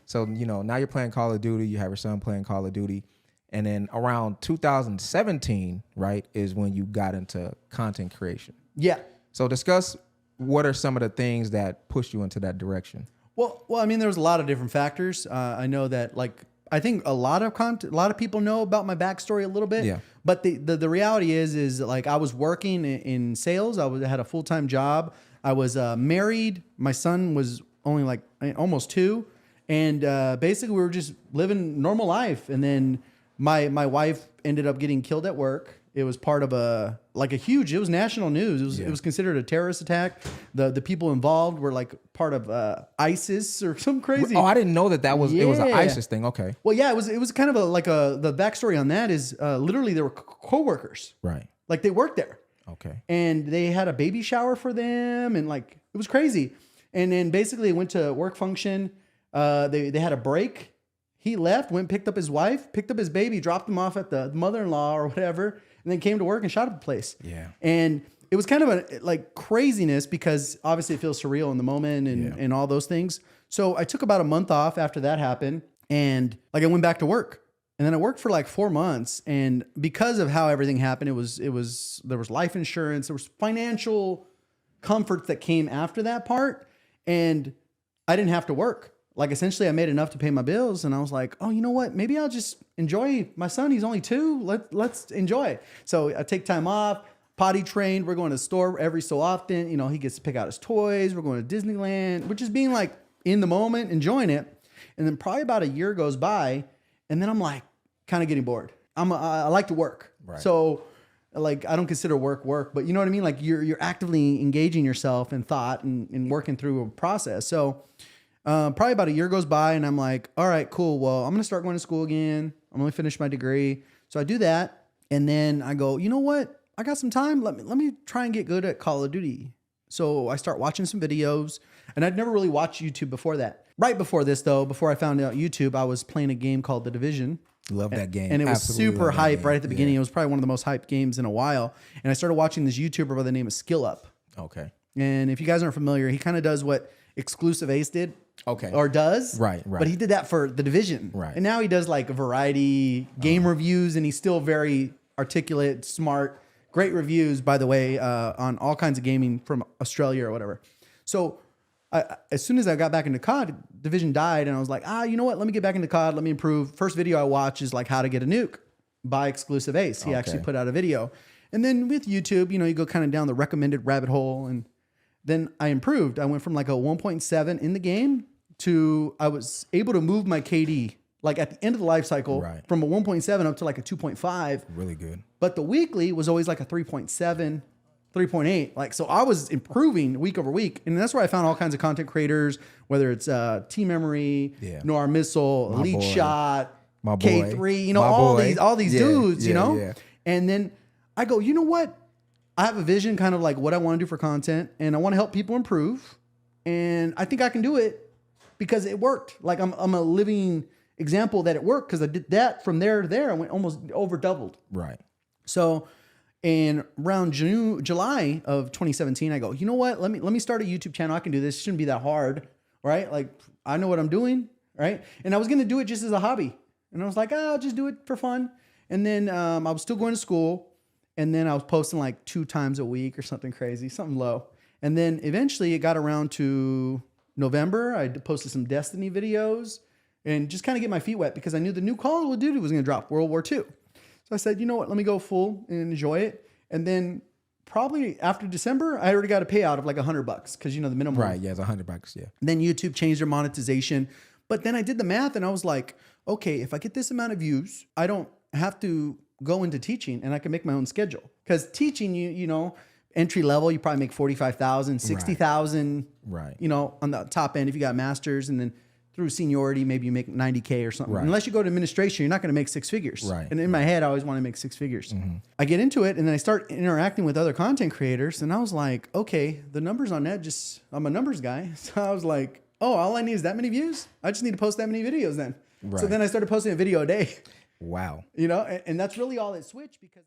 So, you know, now you're playing Call of Duty. You have your son playing Call of Duty. And then around 2017, right, is when you got into content creation. Yeah. So discuss what are some of the things that pushed you into that direction. Well, I mean, there was a lot of different factors. I know that, like, I think a lot of people know about my backstory a little bit. Yeah. But the reality is like I was working in sales. I had a full-time job. I was married. My son was only like almost 2, and basically we were just living normal life. And then my wife ended up getting killed at work. It was part of it was national news. It was considered a terrorist attack. The people involved were like part of ISIS or some crazy. Oh, I didn't know that was it was an ISIS thing. Okay. Well, yeah, it was kind of the backstory on that is literally they were co-workers. Right. Like they worked there. Okay. And they had a baby shower for them, and like it was crazy. And then basically went to work function. They had a break. He left, went, picked up his wife, picked up his baby, dropped him off at the mother-in-law or whatever, and then came to work and shot up the place. Yeah. And it was kind of a like craziness because obviously it feels surreal in the moment and all those things. So I took about a month off after that happened, and like I went back to work. And then I worked for like 4 months, and because of how everything happened, there was life insurance, there was financial comforts that came after that part, and I didn't have to work. Like essentially I made enough to pay my bills, and I was like, oh, you know what? Maybe I'll just enjoy my son. He's only 2. Let's enjoy. So I take time off, potty trained. We're going to the store every so often. You know, he gets to pick out his toys. We're going to Disneyland, which is being like in the moment, enjoying it. And then probably about a year goes by, and then I'm like kind of getting bored. I like to work. Right. So like, I don't consider work, but you know what I mean? Like you're actively engaging yourself in thought and working through a process. So probably about a year goes by, and I'm like, all right, cool. Well, I'm going to start going to school again. I'm going to finish my degree. So I do that. And then I go, you know what? I got some time. Let me try and get good at Call of Duty. So I start watching some videos, and I'd never really watched YouTube before that. Right before this though, before I found out YouTube, I was playing a game called The Division. Love that game. And it was Absolutely super hype right at the beginning. It was probably one of the most hyped games in a while. And I started watching this YouTuber by the name of Skill Up. Okay. And if you guys aren't familiar, he kind of does what Exclusive Ace did. Okay. Or does. Right. But he did that for The Division. Right. And now he does like a variety game reviews, and he's still very articulate, smart, great reviews, by the way, on all kinds of gaming from Australia or whatever. So as soon as I got back into COD, Division died, and I was like, you know what? Let me get back into COD. Let me improve. First video I watch is like how to get a nuke by Exclusive Ace. He actually put out a video. And then with YouTube, you know, you go kind of down the recommended rabbit hole, and then I improved. I went from like a 1.7 in the game to I was able to move my KD like at the end of the life cycle from a 1.7 up to like a 2.5. Really good. But the weekly was always like a 3.7. 3.8. Like, so I was improving week over week. And that's where I found all kinds of content creators, whether it's T-Memory, Noir Missile, Elite Shot, K3, you know, all these dudes, you know? Yeah. And then I go, you know what? I have a vision kind of like what I want to do for content, and I want to help people improve. And I think I can do it because it worked. Like I'm a living example that it worked, because I did that from there to there. I went almost over doubled. Right. So in around July of 2017, I go, you know what? Let me start a YouTube channel. I can do this. It shouldn't be that hard, right? Like I know what I'm doing, right? And I was going to do it just as a hobby. And I was like, I'll just do it for fun. And then I was still going to school. And then I was posting like 2 times a week or something crazy, something low. And then eventually it got around to November. I posted some Destiny videos and just kind of get my feet wet, because I knew the new Call of Duty was going to drop, World War II. So I said, you know what, let me go full and enjoy it. And then probably after December, I already got a payout of like $100, because you know the minimum. Right, yeah, it's $100, yeah. And then YouTube changed their monetization. But then I did the math, and I was like, okay, if I get this amount of views, I don't have to go into teaching, and I can make my own schedule. Because teaching, you know, entry level, you probably make 45,000, 60,000, right? You know, on the top end if you got masters, and then through seniority, maybe you make 90K or something. Right. Unless you go to administration, you're not going to make 6 figures. Right. And in my head, I always want to make 6 figures. I get into it, and then I start interacting with other content creators, and I was like, okay, the numbers on that, I'm a numbers guy. So I was like, oh, all I need is that many views? I just need to post that many videos then. Right. So then I started posting a video a day. Wow. You know, and that's really all it switched, because